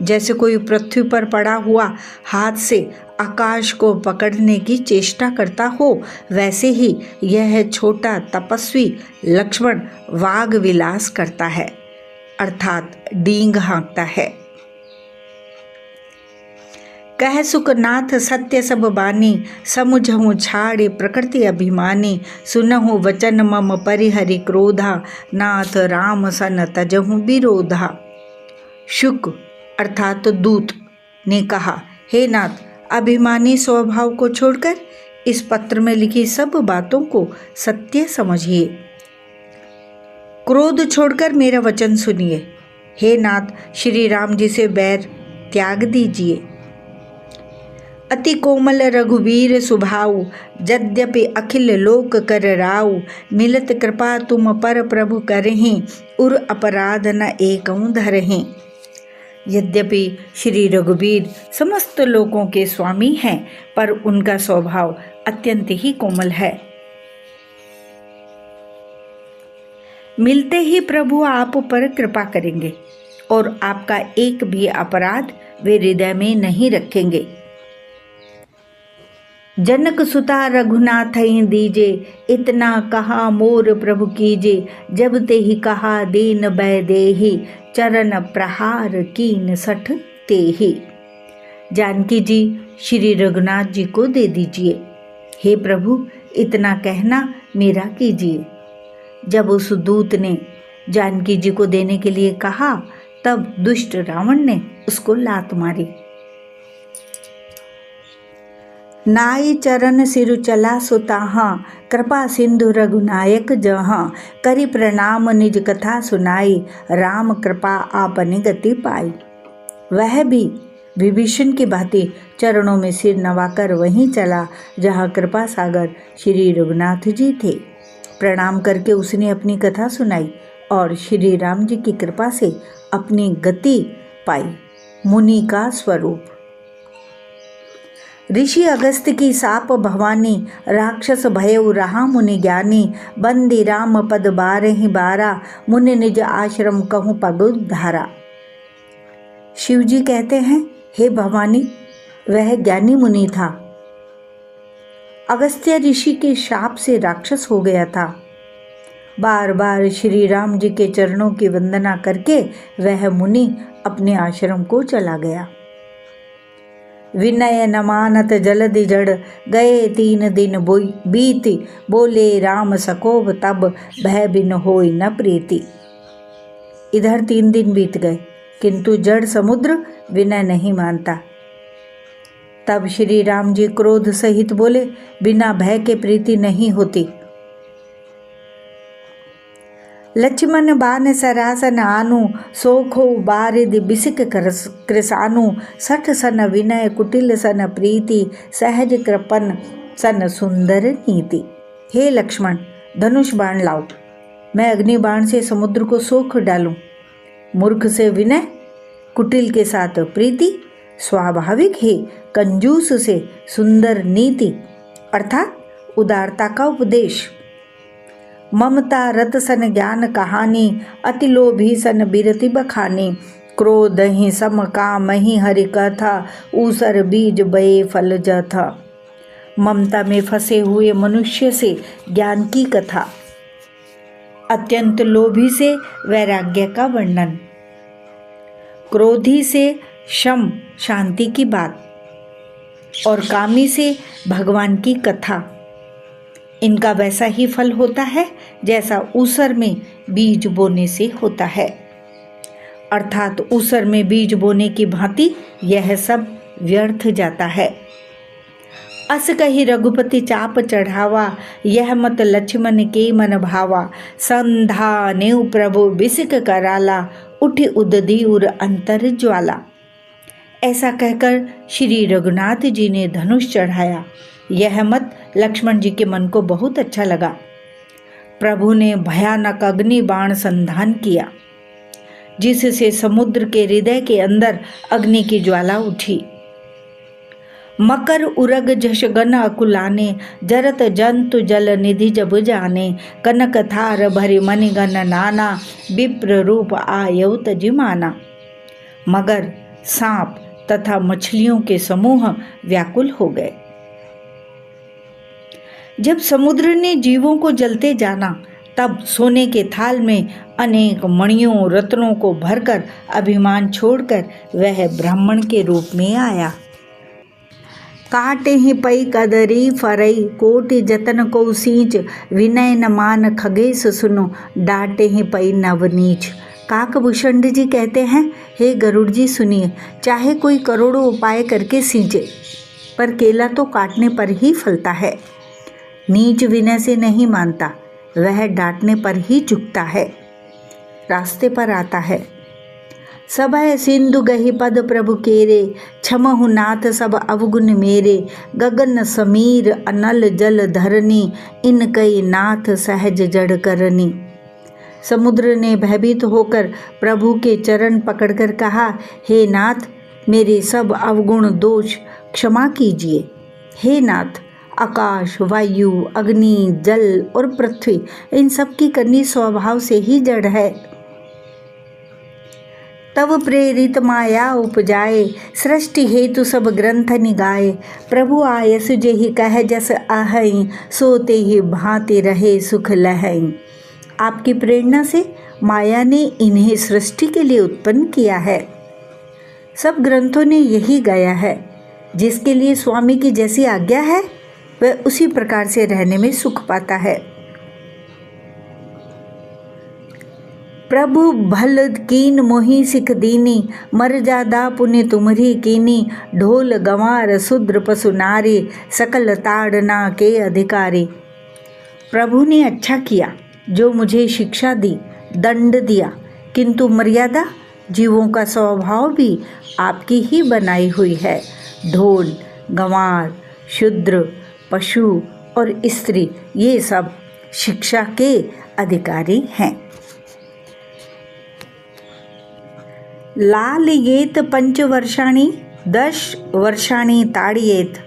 जैसे कोई पृथ्वी पर पड़ा हुआ हाथ से आकाश को पकड़ने की चेष्टा करता हो, वैसे ही यह छोटा तपस्वी लक्ष्मण वाग विलास करता है, अर्थात डींग हाँकता है। कह सुखनाथ सत्य सब बानी, समुझहु छाड़े प्रकृति अभिमानी, सुनहु वचन मम परिहरि क्रोधा, नाथ राम सन तजहु विरोधा। शुक अर्थात दूत ने कहा, हे नाथ, अभिमानी स्वभाव को छोड़कर इस पत्र में लिखी सब बातों को सत्य समझिए। क्रोध छोड़कर मेरा वचन सुनिए। हे नाथ, श्री राम जी से बैर त्याग दीजिए। अति कोमल रघुवीर सुभाऊ, यद्यपि अखिल लोक कर राऊ, मिलत कृपा तुम पर प्रभु करहीं, उर अपराध न एकऊं धरहीं। यद्यपि श्री रघुवीर समस्त लोकों के स्वामी हैं, पर उनका स्वभाव अत्यंत ही कोमल है। मिलते ही प्रभु आप पर कृपा करेंगे और आपका एक भी अपराध वे हृदय में नहीं रखेंगे। जनक सुता रघुनाथई दीजे, इतना कहा मोर प्रभु कीजे, जब ते ही कहा दीन बै देहि, चरण प्रहार कीन सठ तेहि। जानकी जी श्री रघुनाथ जी को दे दीजिए। हे प्रभु, इतना कहना मेरा कीजिए। जब उस दूत ने जानकी जी को देने के लिए कहा, तब दुष्ट रावण ने उसको लात मारी। नाई चरण सिरु चला सुताहा, कृपा सिंधु रघुनायक जहाँ, करी प्रणाम निज कथा सुनाई, राम कृपा आपने गति पाई। वह भी विभीषण की भांति चरणों में सिर नवाकर वहीं चला जहाँ कृपा सागर श्री रघुनाथ जी थे। प्रणाम करके उसने अपनी कथा सुनाई और श्री राम जी की कृपा से अपनी गति पाई। मुनि का स्वरूप। ऋषि अगस्त की साप भवानी, राक्षस भयउ रहा मुनि ज्ञानी, बंदी राम पद बारहि बारा, मुनि निज आश्रम कहूँ पग धारा। शिव जी कहते हैं, हे भवानी, वह ज्ञानी मुनि था, अगस्त्य ऋषि के शाप से राक्षस हो गया था। बार बार श्री राम जी के चरणों की वंदना करके वह मुनि अपने आश्रम को चला गया। विनय न मानत जलधि जड़, गए 3 दिन बीती, बोले राम सकोब तब, भय बिन होई न प्रीति। इधर 3 दिन बीत गए, किंतु जड़ समुद्र विनय नहीं मानता। तब श्री राम जी क्रोध सहित बोले, बिना भय के प्रीति नहीं होती। लक्ष्मण बान सरासन आनु, सोखो बारिद बिसिक कृसानु, 60 सन विनय कुटिल सन प्रीति, सहज कृपन सन सुंदर नीति। हे लक्ष्मण, धनुष बाण लाओ, मैं अग्नि बाण से समुद्र को सोख डालूं। मूर्ख से विनय, कुटिल के साथ प्रीति, स्वाभाविक ही कंजूस से सुंदर नीति अर्थात उदारता का उपदेश। ममता रत सन ज्ञान कहानी, अति लोभी सन बिरति बखानी, क्रोध ही सम काम ही हरि कथा, ऊसर बीज बये फल जथा। ममता में फंसे हुए मनुष्य से ज्ञान की कथा, अत्यंत लोभी से वैराग्य का वर्णन, क्रोधी से शम शांति की बात और कामी से भगवान की कथा। इनका वैसा ही फल होता है जैसा ऊसर में बीज बोने से होता है, अर्थात ऊसर में बीज बोने की भांति यह सब व्यर्थ जाता है। अस कही रघुपति चाप चढ़ावा, यह मत लक्ष्मण के मन भावा, संधा नेउ प्रभु बिसिक कराला, उठि उदधि उर अंतर ज्वाला। ऐसा कहकर श्री रघुनाथ जी ने धनुष चढ़ाया। यह मत लक्ष्मण जी के मन को बहुत अच्छा लगा। प्रभु ने भयानक अग्नि बाण संधान किया, जिससे समुद्र के हृदय के अंदर अग्नि की ज्वाला उठी। मकर उरग जश गन अकुलाने, जरत जंतु जल निधि जब जाने, कनक थार भरि मणि गन नाना, विप्र रूप आयौ तजिमाना। मगर, सांप तथा मछलियों के समूह व्याकुल हो गए। जब समुद्र ने जीवों को जलते जाना, तब सोने के थाल में अनेक मणियों रत्नों को भरकर अभिमान छोड़कर वह ब्राह्मण के रूप में आया। काटे ही पई कदरी फरई, कोटि जतन को सींच, विनय न मान खगेश सुनो, डांटे ही पई नवनीच। काकभूषण जी कहते हैं, हे गरुड़ जी सुनिए, चाहे कोई करोड़ों उपाय करके सींचे, पर केला तो काटने पर ही फलता है। नीच विनय से नहीं मानता, वह डांटने पर ही झुकता है, रास्ते पर आता है। सबह सिंधु गहि पद प्रभु केरे, क्षमहु नाथ सब अवगुण मेरे, गगन समीर अनल जल धरनी, इन कई नाथ सहज जड़ करनी। समुद्र ने भयभीत होकर प्रभु के चरण पकड़कर कहा, हे नाथ, मेरे सब अवगुण दोष क्षमा कीजिए। हे नाथ, आकाश, वायु, अग्नि, जल और पृथ्वी, इन सब की करनी स्वभाव से ही जड़ है। तब प्रेरित माया उपजाए, सृष्टि हेतु सब ग्रंथ निगाए। प्रभु आयस जेहि कह जस आहई, सोते ही भांति रहे सुख लहई। आपकी प्रेरणा से माया ने इन्हें सृष्टि के लिए उत्पन्न किया है। सब ग्रंथों ने यही गाया है, जिसके लिए स्वामी की जैसी आज्ञा है वह उसी प्रकार से रहने में सुख पाता है। प्रभु भल कीन मोहि सिख दीनी, मर्यादा पुण्य तुम्हरी कीनी। ढोल गंवार शूद्र पशु नारी, सकल ताड़ना के अधिकारी। प्रभु ने अच्छा किया जो मुझे शिक्षा दी, दंड दिया, किंतु मर्यादा जीवों का स्वभाव भी आपकी ही बनाई हुई है। ढोल, गंवार, शूद्र, पशु और स्त्री, ये सब शिक्षा के अधिकारी हैं। लालयेत पंचवर्षाणि 10 वर्षाणि ताड़येत,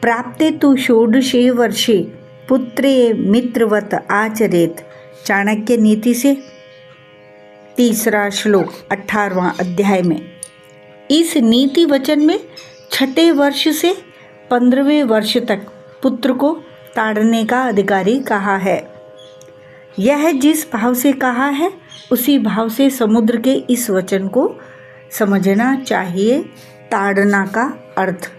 प्राप्ते तु षोडशे वर्षे पुत्रे मित्रवत आचरेत। चाणक्य नीति से 3 श्लोक 18वां अध्याय में। इस नीति वचन में 6ठे वर्ष से 15वें वर्ष तक पुत्र को ताड़ने का अधिकारी कहा है। यह जिस भाव से कहा है उसी भाव से समुद्र के इस वचन को समझना चाहिए। ताड़ना का अर्थ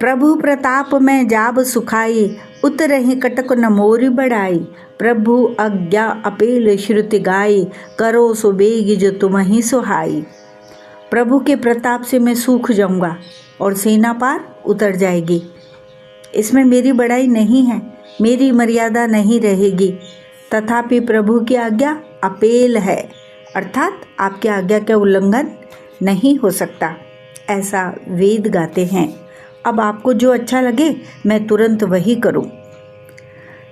प्रभु प्रताप में जाब सुखाई, उतरहि कटक न मोरी बढ़ाई। प्रभु आज्ञा अपेल श्रुति गाई, करो सो बेगी जो तुम्हि सुहाई। प्रभु के प्रताप से मैं सूख जाऊंगा और सेना पार उतर जाएगी। इसमें मेरी बड़ाई नहीं है, मेरी मर्यादा नहीं रहेगी। तथापि प्रभु की आज्ञा अपेल है, अर्थात आपकी आज्ञा का उल्लंघन नहीं हो सकता, ऐसा वेद गाते हैं। अब आपको जो अच्छा लगे मैं तुरंत वही करूं।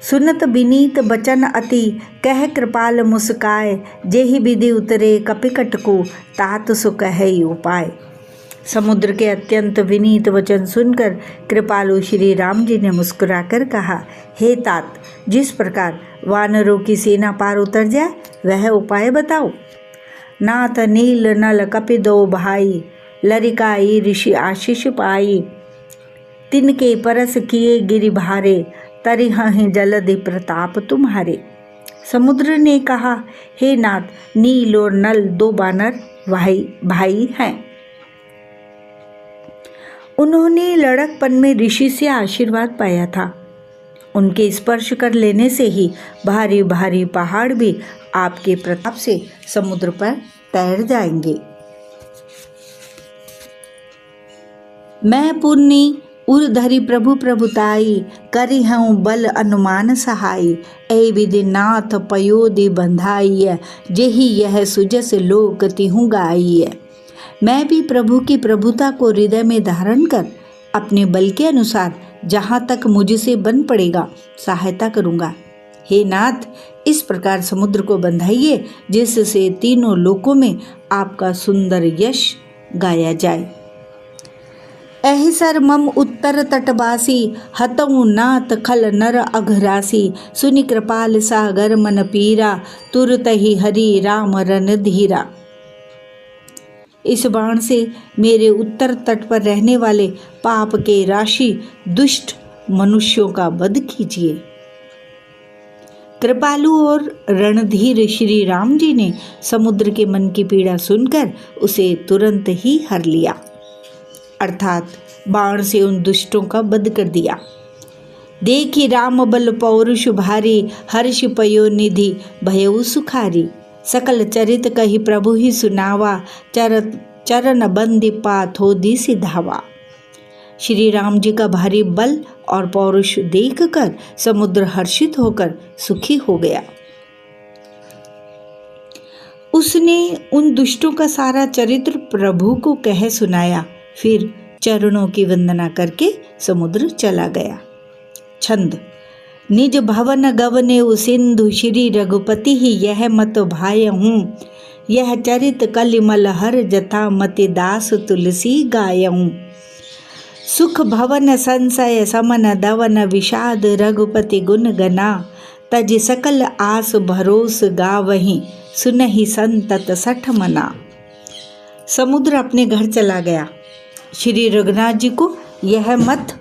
सुनत बिनीत बचन अति, कह कृपाल मुस्काए। जेहि विधि उतरे कपिकट को, तात सो कहे उपाय। समुद्र के अत्यंत विनीत वचन सुनकर कृपालु श्री राम जी ने मुस्कुराकर कहा, हे तात, जिस प्रकार वानरों की सेना पार उतर जाए वह उपाय बताओ। नाथ नील नल कपि दो भाई, लरिकाई ऋषि आशीष पाई। तिनके परस किए गिरि भारे, तरिहहि जलधि प्रताप तुम्हारे। समुद्र ने कहा, हे नाथ, नील और नल 2 वानर भाई हैं। उन्होंने लड़कपन में ऋषि से आशीर्वाद पाया था। उनके स्पर्श कर लेने से ही भारी भारी पहाड़ भी आपके प्रताप से समुद्र पर तैर जाएंगे। मैं पुण्य उर्धरि प्रभु प्रभुताई, करी हूँ बल अनुमान सहाई। ऐ विधि नाथ पयोधि बंधाई, जेहि यह सुजस लोक तिहु गाई। मैं भी प्रभु की प्रभुता को हृदय में धारण कर अपने बल के अनुसार जहाँ तक मुझसे बन पड़ेगा सहायता करूँगा। हे नाथ, इस प्रकार समुद्र को बंधाइए जिससे तीनों लोकों में आपका सुंदर यश गाया जाए। अहिसर मम उत्तर तटवासी, हतऊ नाथ खल नर अघरासी। सुनि कृपाल सागर मन पीरा, तुरत ही हरि राम रन धीरा। इस बाण से मेरे उत्तर तट पर रहने वाले पाप के राशि दुष्ट मनुष्यों का वध कीजिए। कृपालु और रणधीर श्री राम जी ने समुद्र के मन की पीड़ा सुनकर उसे तुरंत ही हर लिया, अर्थात बाण से उन दुष्टों का वध कर दिया। देखी राम बल पौरुष भारी, हर्ष पयो निधि भयउ सुखारी। सकल चरित कही प्रभु ही सुनावा, चरण बंदी पाथोदी सिधावा। श्री राम जी का भारी बल और पौरुष देखकर समुद्र हर्षित होकर सुखी हो गया। उसने उन दुष्टों का सारा चरित्र प्रभु को कह सुनाया, फिर चरणों की वंदना करके समुद्र चला गया। छंद। निज भवन गवने सिंधु, श्री रघुपति ही यह मत भाय हूँ। यह चरित कलिमल हर जथा, मति दास तुलसी गायऊँ। सुख भवन संशय समन दवन, विषाद रघुपति गुण गना। तज सकल आस भरोस गावहीं, सुनहि संतत सठ मना। समुद्र अपने घर चला गया। श्री रघुनाथ जी को यह मत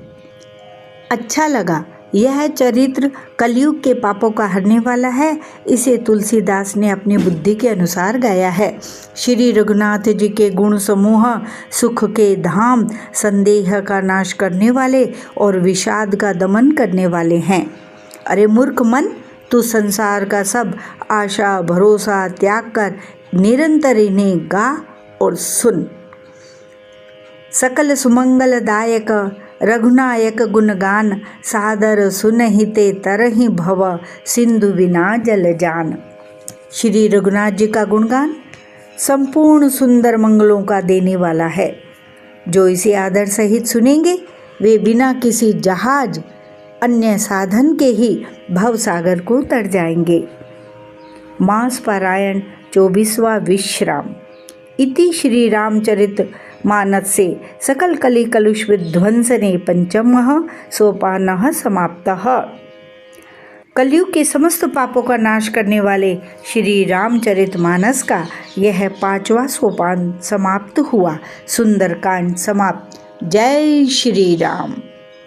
अच्छा लगा। यह चरित्र कलयुग के पापों का हरने वाला है। इसे तुलसीदास ने अपनी बुद्धि के अनुसार गाया है। श्री रघुनाथ जी के गुण समूह सुख के धाम, संदेह का नाश करने वाले और विषाद का दमन करने वाले हैं। अरे मूर्ख मन, तू संसार का सब आशा भरोसा त्याग कर निरंतर इन्हें गा और सुन। सकल सुमंगलदायक रघुनायक गुणगान, सादर सुनहिते तरहि भव, सिंधु बिना जल जान। श्री रघुनाथ जी का गुणगान संपूर्ण सुंदर मंगलों का देने वाला है। जो इसे आदर सहित सुनेंगे वे बिना किसी जहाज अन्य साधन के ही भवसागर को तर जाएंगे। मास पारायण 24वां विश्राम। इति श्री रामचरित मानस से सकल कलि कलुष विध्वंसने पंचमः सोपानः समाप्तः। कलयुग के समस्त पापों का नाश करने वाले श्री रामचरित मानस का यह 5वां सोपान समाप्त हुआ। सुंदरकांड समाप्त। जय श्री राम।